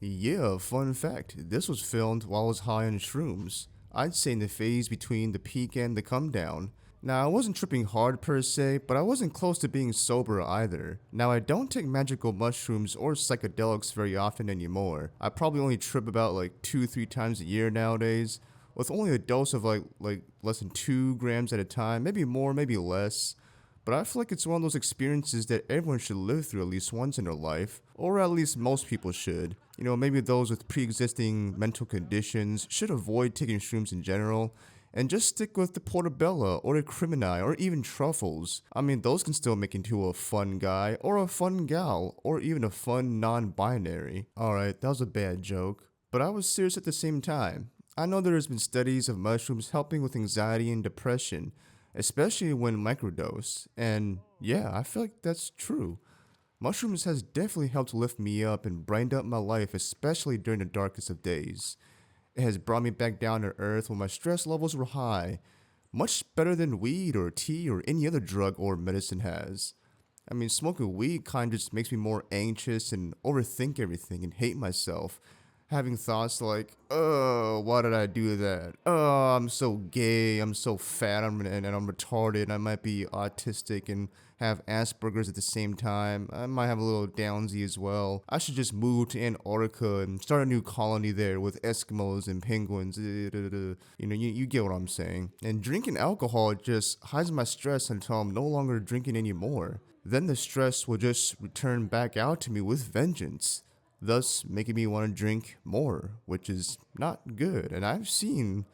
Yeah, fun fact. This was filmed while I was high on shrooms. I'd say in the phase between the peak and the come down. Now, I wasn't tripping hard per se, but I wasn't close to being sober either. Now, I don't take magical mushrooms or psychedelics very often anymore. I probably only trip about like 2-3 times a year nowadays, with only a dose of like less than 2 grams at a time, maybe more, maybe less. But I feel like it's one of those experiences that everyone should live through at least once in their life, or at least most people should. You know, maybe those with pre existing mental conditions should avoid taking shrooms in general, and just stick with the portobello or the crimini or even truffles. I mean, those can still make into a fun guy or a fun gal or even a fun non binary. Alright, that was a bad joke, but I was serious at the same time. I know there has been studies of mushrooms helping with anxiety and depression, especially when microdose. And yeah, I feel like that's true. Mushrooms has definitely helped lift me up and brighten up my life, especially during the darkest of days. It has brought me back down to earth when my stress levels were high, much better than weed or tea or any other drug or medicine has. I mean, smoking weed kind of just makes me more anxious and overthink everything and hate myself. Having thoughts like, oh, why did I do that? Oh, I'm so gay, I'm so fat, and I'm retarded, I might be autistic and have Asperger's at the same time. I might have a little Downsy as well. I should just move to Antarctica and start a new colony there with Eskimos and penguins. You know, you get what I'm saying. And drinking alcohol just hides my stress until I'm no longer drinking anymore. Then the stress will just return back out to me with vengeance, thus making me want to drink more, which is not good. And I've seen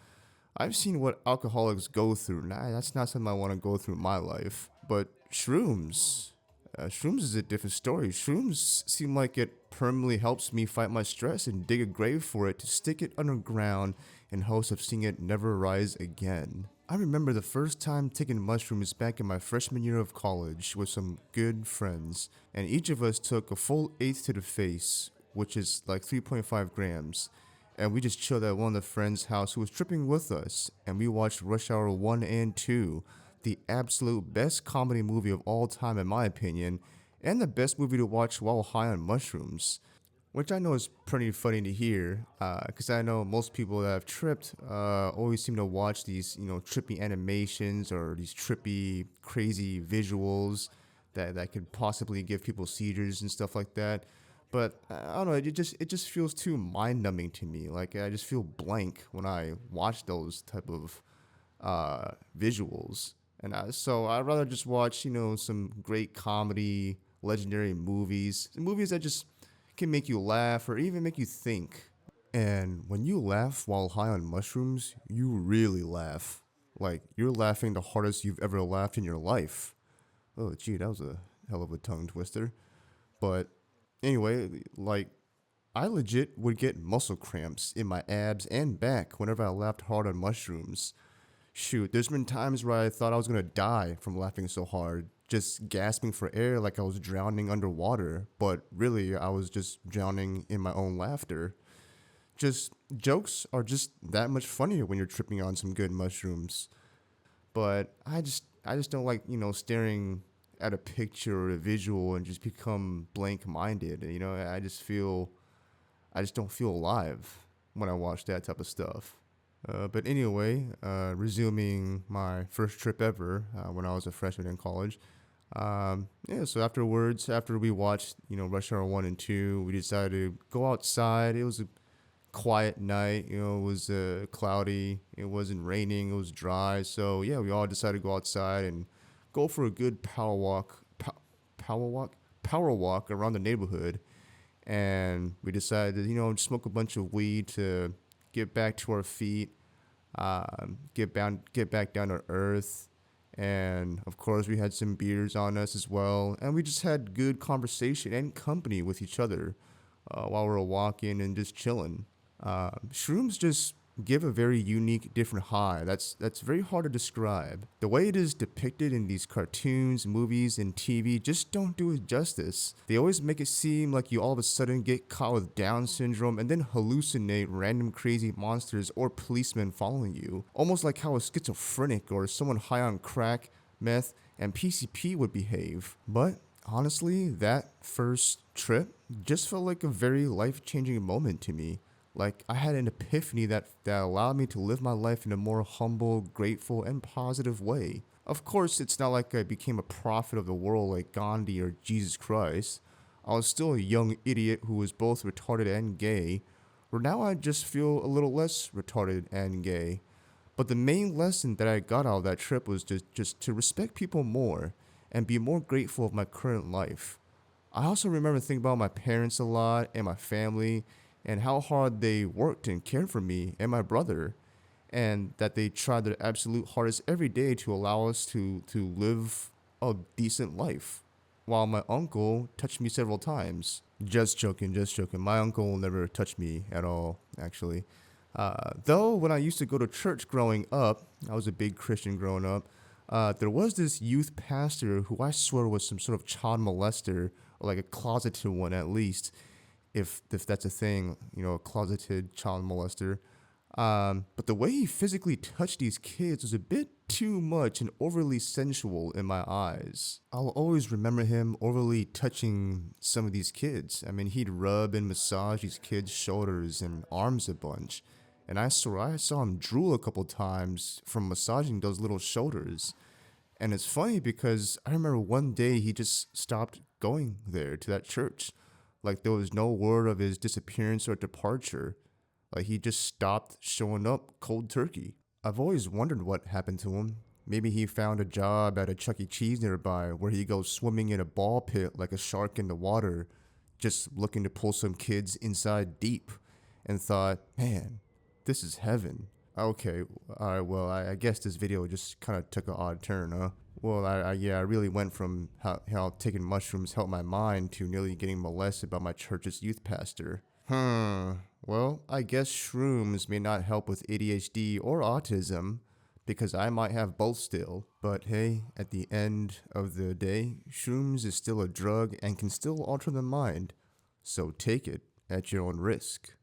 what alcoholics go through. Nah, that's not something I want to go through in my life. But shrooms is a different story. Shrooms seem like it permanently helps me fight my stress and dig a grave for it to stick it underground in hopes of seeing it never rise again. I remember the first time taking mushrooms back in my freshman year of college with some good friends, and each of us took a full eighth to the face, which is like 3.5 grams. And we just chilled at one of the friends' house who was tripping with us, and we watched Rush Hour 1 and 2, the absolute best comedy movie of all time in my opinion, and the best movie to watch while high on mushrooms. Which I know is pretty funny to hear, because I know most people that have tripped always seem to watch these, trippy animations or these trippy, crazy visuals that could possibly give people seizures and stuff like that. But I don't know, it just feels too mind numbing to me. Like I just feel blank when I watch those type of visuals, and so I'd rather just watch some great comedy, legendary movies that just can make you laugh or even make you think. And when you laugh while high on mushrooms, you really laugh. Like you're laughing the hardest you've ever laughed in your life. Oh, gee, that was a hell of a tongue twister. But anyway, like I legit would get muscle cramps in my abs and back whenever I laughed hard on mushrooms. Shoot, there's been times where I thought I was gonna die from laughing so hard, just gasping for air like I was drowning underwater, but really I was just drowning in my own laughter. Just jokes are just that much funnier when you're tripping on some good mushrooms. But I just don't like, staring at a picture or a visual and just become blank minded. I just don't feel alive when I watch that type of stuff. But anyway, resuming my first trip ever when I was a freshman in college. Yeah, so afterwards, after we watched, Rush Hour 1 and 2, we decided to go outside. It was a quiet night, it was cloudy, it wasn't raining, it was dry. So, yeah, we all decided to go outside and go for a good power walk? Power walk around the neighborhood. And we decided to, smoke a bunch of weed to get back to our feet, get back down to earth, and of course we had some beers on us as well, and we just had good conversation and company with each other while we were walking and just chilling. Shrooms just give a very unique, different high. That's very hard to describe. The way it is depicted in these cartoons, movies, and TV just don't do it justice. They always make it seem like you all of a sudden get caught with Down syndrome and then hallucinate random crazy monsters or policemen following you. Almost like how a schizophrenic or someone high on crack, meth, and PCP would behave. But Honestly, that first trip just felt like a very life changing moment to me. Like I had an epiphany that allowed me to live my life in a more humble, grateful, and positive way. Of course, it's not like I became a prophet of the world like Gandhi or Jesus Christ. I was still a young idiot who was both retarded and gay, where now I just feel a little less retarded and gay. But the main lesson that I got out of that trip was just to respect people more and be more grateful of my current life. I also remember thinking about my parents a lot and my family and how hard they worked and cared for me and my brother, and that they tried their absolute hardest every day to allow us to live a decent life. While my uncle touched me several times. Just joking, just joking. My uncle never touched me at all, actually. Though, when I used to go to church growing up, I was a big Christian growing up, there was this youth pastor who I swear was some sort of child molester, or like a closeted one at least, if that's a thing, a closeted child molester. But the way he physically touched these kids was a bit too much and overly sensual in my eyes. I'll always remember him overly touching some of these kids. I mean, he'd rub and massage these kids' shoulders and arms a bunch. And I swear I saw him drool a couple times from massaging those little shoulders. And it's funny because I remember one day he just stopped going there to that church. Like there was no word of his disappearance or departure. Like he just stopped showing up cold turkey. I've always wondered what happened to him. Maybe he found a job at a Chuck E. Cheese nearby where he goes swimming in a ball pit like a shark in the water, just looking to pull some kids inside deep, and thought, man, this is heaven. Okay, alright, well, I guess this video just kind of took an odd turn, huh? Well, I really went from how taking mushrooms helped my mind to nearly getting molested by my church's youth pastor. Well, I guess shrooms may not help with ADHD or autism, because I might have both still. But hey, at the end of the day, shrooms is still a drug and can still alter the mind. So take it at your own risk.